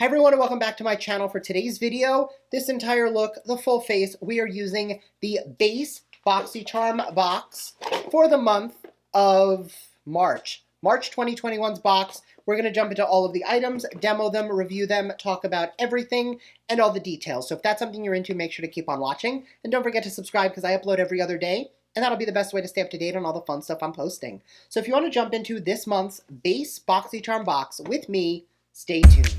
Hi everyone and welcome back to my channel. For today's video, this entire look, the full face, we are using the base Boxycharm box for the month of March. March 2021's box. We're going to jump into all of the items, demo them, review them, talk about everything, and all the details. So if that's something you're into, make sure to keep on watching. And don't forget to subscribe because I upload every other day, and that'll be the best way to stay up to date on all the fun stuff I'm posting. So if you want to jump into this month's base Boxycharm box with me, stay tuned.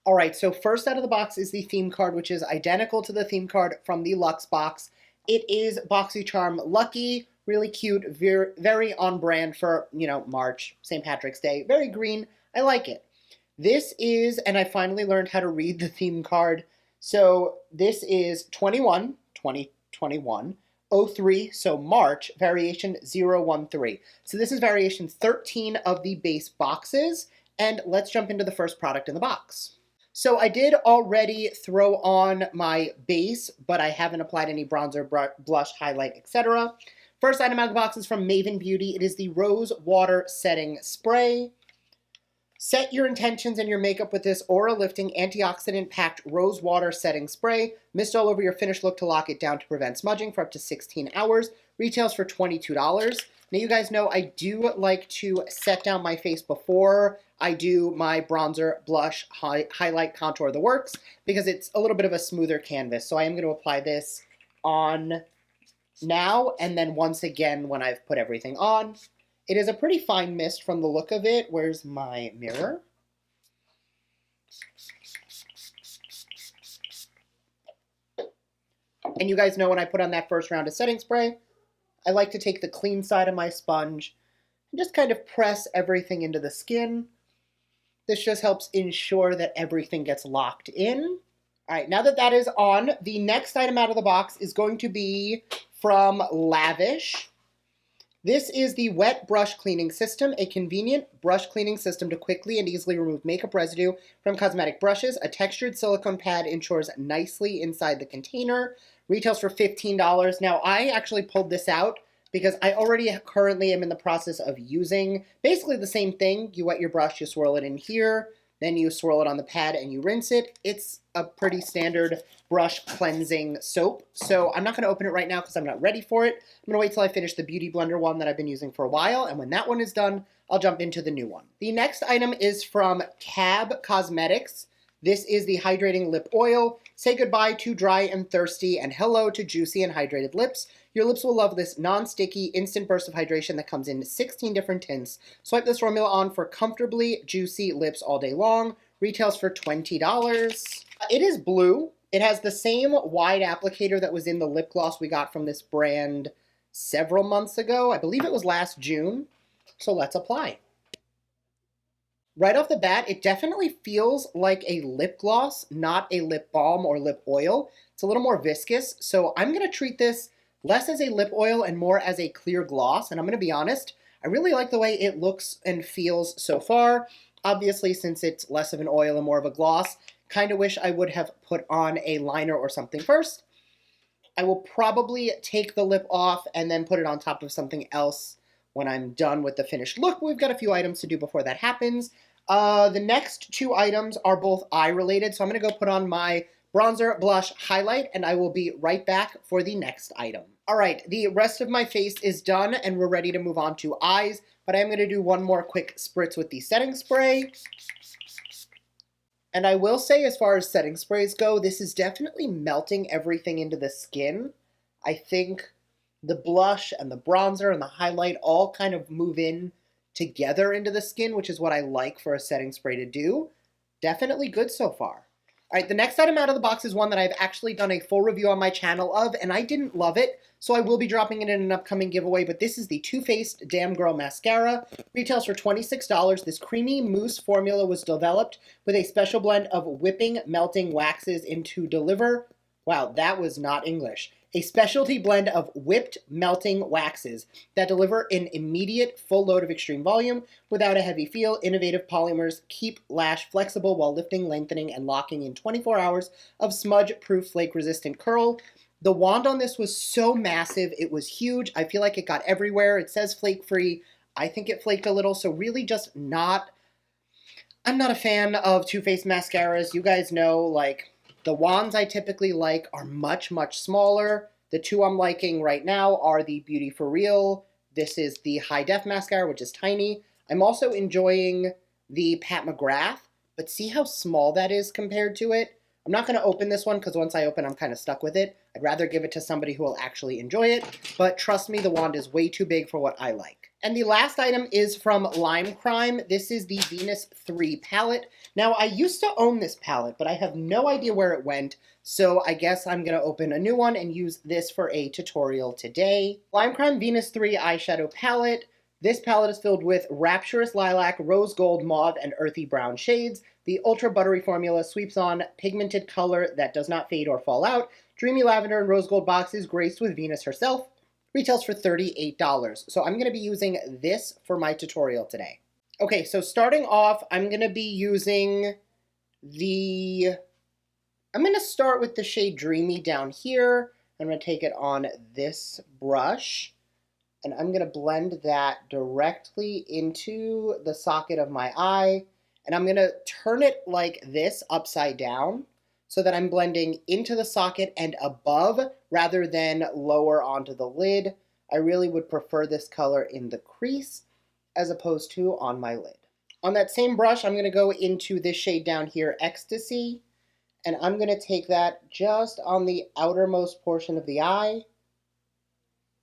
All right, so first out of the box is the theme card, which is identical to the theme card from the Luxe box. It is Boxycharm Lucky, really cute, very on brand for, March, St. Patrick's Day. Very green, I like it. This is, and I finally learned how to read the theme card. So this is 2021, 03, so March, variation 013. So this is variation 13 of the base boxes, and let's jump into the first product in the box. So I did already throw on my base, but I haven't applied any bronzer, blush, highlight, etc. First item out of the box is from Maven Beauty. It is the Rose Water Setting Spray. Set your intentions and your makeup with this aura-lifting, antioxidant-packed rose water setting spray. Mist all over your finished look to lock it down to prevent smudging for up to 16 hours. Retails for $22. Now, you guys know I do like to set down my face before I do my bronzer, blush, highlight, contour, the works, because it's a little bit of a smoother canvas. So I am going to apply this on now, and then once again when I've put everything on. It is a pretty fine mist from the look of it. Where's my mirror? And you guys know when I put on that first round of setting spray, I like to take the clean side of my sponge and just kind of press everything into the skin. This just helps ensure that everything gets locked in. All right, now that that is on, the next item out of the box is going to be from Lavish. This is the Wet Brush Cleaning System, a convenient brush cleaning system to quickly and easily remove makeup residue from cosmetic brushes. A textured silicone pad ensures nicely inside the container. Retails for $15. Now, I actually pulled this out because I already currently am in the process of using basically the same thing. You wet your brush, you swirl it in here, then you swirl it on the pad and you rinse it. It's a pretty standard brush cleansing soap. So I'm not going to open it right now because I'm not ready for it. I'm going to wait till I finish the Beauty Blender one that I've been using for a while. And when that one is done, I'll jump into the new one. The next item is from Cab Cosmetics. This is the Hydrating Lip Oil. Say goodbye to dry and thirsty and hello to juicy and hydrated lips. Your lips will love this non-sticky instant burst of hydration that comes in 16 different tints. Swipe this formula on for comfortably juicy lips all day long. Retails for $20. It is blue. It has the same wide applicator that was in the lip gloss we got from this brand several months ago. I believe it was last June. So let's apply. Right off the bat, it definitely feels like a lip gloss, not a lip balm or lip oil. It's a little more viscous, so I'm going to treat this less as a lip oil and more as a clear gloss. And I'm going to be honest, I really like the way it looks and feels so far. Obviously, since it's less of an oil and more of a gloss, kind of wish I would have put on a liner or something first. I will probably take the lip off and then put it on top of something else when I'm done with the finished look. We've got a few items to do before that happens. The next two items are both eye related, so I'm going to go put on my bronzer, blush, highlight, and I will be right back for the next item. All right, the rest of my face is done, and we're ready to move on to eyes, but I'm going to do one more quick spritz with the setting spray. And I will say, as far as setting sprays go, this is definitely melting everything into the skin. I think the blush and the bronzer and the highlight all kind of move in together into the skin, which is what I like for a setting spray to do. Definitely good so far. All right, the next item out of the box is one that I've actually done a full review on my channel of, and I didn't love it, so I will be dropping it in an upcoming giveaway, but this is the Too Faced Damn Girl Mascara. Retails for $26. This creamy mousse formula was developed with a special blend of whipping melting waxes to deliver, wow, that was not English, a specialty blend of whipped melting waxes that deliver an immediate full load of extreme volume without a heavy feel. Innovative polymers keep lash flexible while lifting, lengthening, and locking in 24 hours of smudge-proof, flake-resistant curl. The wand on this was so massive. It was huge. I feel like it got everywhere. It says flake free. I think it flaked a little, so really just not... I'm not a fan of Too Faced mascaras. You guys know, like, the wands I typically like are much, much smaller. The two I'm liking right now are the Beauty For Real. This is the High Def mascara, which is tiny. I'm also enjoying the Pat McGrath, but see how small that is compared to it? I'm not going to open this one because once I open, I'm kind of stuck with it. I'd rather give it to somebody who will actually enjoy it, but trust me, the wand is way too big for what I like. And the last item is from Lime Crime. This is the Venus 3 palette. Now, I used to own this palette, but I have no idea where it went, so I guess I'm going to open a new one and use this for a tutorial today. Lime Crime Venus 3 eyeshadow palette. This palette is filled with Rapturous Lilac, Rose Gold, Mauve, and Earthy Brown shades. The ultra buttery formula sweeps on pigmented color that does not fade or fall out. Dreamy lavender and rose gold boxes graced with Venus herself. Retails for $38. So I'm going to be using this for my tutorial today. Okay, so starting off, I'm going to be using I'm going to start with the shade Dreamy down here. I'm going to take it on this brush, and I'm going to blend that directly into the socket of my eye. And I'm going to turn it like this upside down so that I'm blending into the socket and above rather than lower onto the lid. I really would prefer this color in the crease as opposed to on my lid. On that same brush, I'm going to go into this shade down here, Ecstasy, and I'm going to take that just on the outermost portion of the eye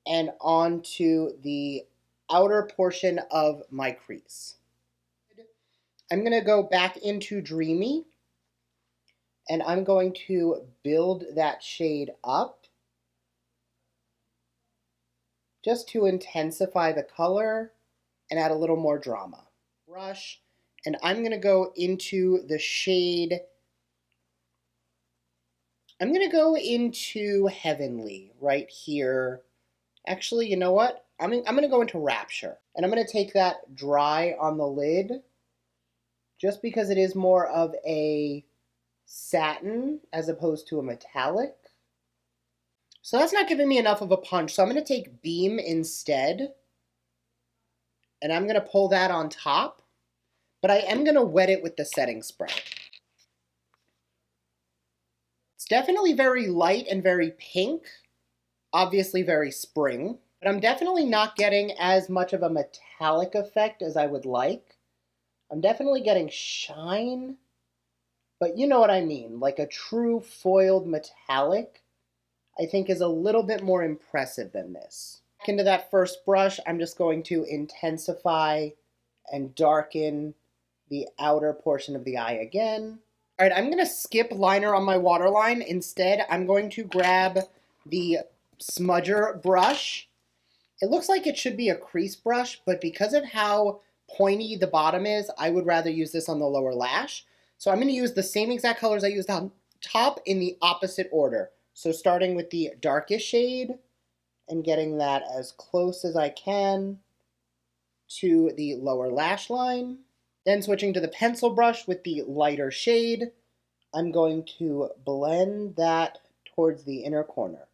and onto the outer portion of my crease. I'm going to go back into Dreamy, and I'm going to build that shade up just to intensify the color and add a little more drama. Brush, and I'm going to go into the shade, I'm going to go into Heavenly right here. Actually, you know what? I'm going to go into Rapture, and I'm going to take that dry on the lid just because it is more of a satin as opposed to a metallic. So that's not giving me enough of a punch, so I'm going to take Beam instead, and I'm going to pull that on top, but I am going to wet it with the setting spray. It's definitely very light and very pink, obviously very spring, but I'm definitely not getting as much of a metallic effect as I would like. I'm definitely getting shine, but you know what I mean, like a true foiled metallic, I think is a little bit more impressive than this. Back into that first brush, I'm just going to intensify and darken the outer portion of the eye again. All right, I'm going to skip liner on my waterline. Instead, I'm going to grab the smudger brush. It looks like it should be a crease brush, but because of how pointy the bottom is, I would rather use this on the lower lash. So I'm going to use the same exact colors I used on top in the opposite order. So starting with the darkest shade and getting that as close as I can to the lower lash line. Then switching to the pencil brush with the lighter shade, I'm going to blend that towards the inner corner.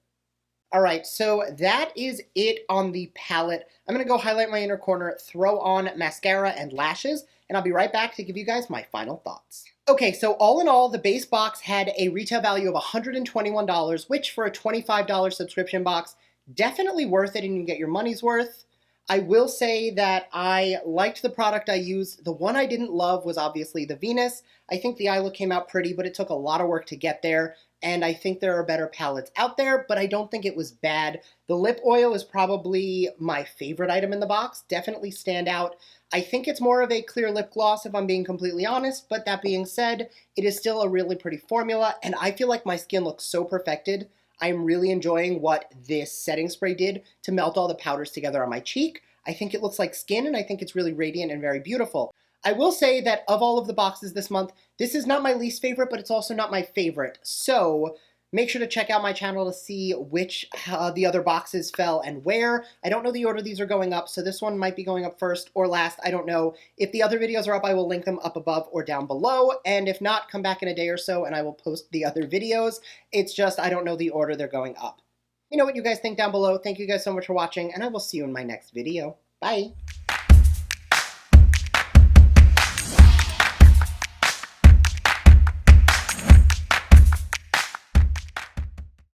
All right, so that is it on the palette. I'm going to go highlight my inner corner, throw on mascara and lashes, and I'll be right back to give you guys my final thoughts. Okay, so all in all, the base box had a retail value of $121, which for a $25 subscription box, definitely worth it and you get your money's worth. I will say that I liked the product I used. The one I didn't love was obviously the Venus. I think the eye look came out pretty, but it took a lot of work to get there. And I think there are better palettes out there, but I don't think it was bad. The lip oil is probably my favorite item in the box. Definitely stand out. I think it's more of a clear lip gloss if I'm being completely honest, but that being said, it is still a really pretty formula, and I feel like my skin looks so perfected. I'm really enjoying what this setting spray did to melt all the powders together on my cheek. I think it looks like skin, and I think it's really radiant and very beautiful. I will say that of all of the boxes this month, this is not my least favorite, but it's also not my favorite. So Make sure to check out my channel to see which the other boxes fell and where. I don't know the order these are going up, so this one might be going up first or last. I don't know. If the other videos are up, I will link them up above or down below. And if not, come back in a day or so and I will post the other videos. It's just I don't know the order they're going up. You know what you guys think down below. Thank you guys so much for watching, and I will see you in my next video. Bye!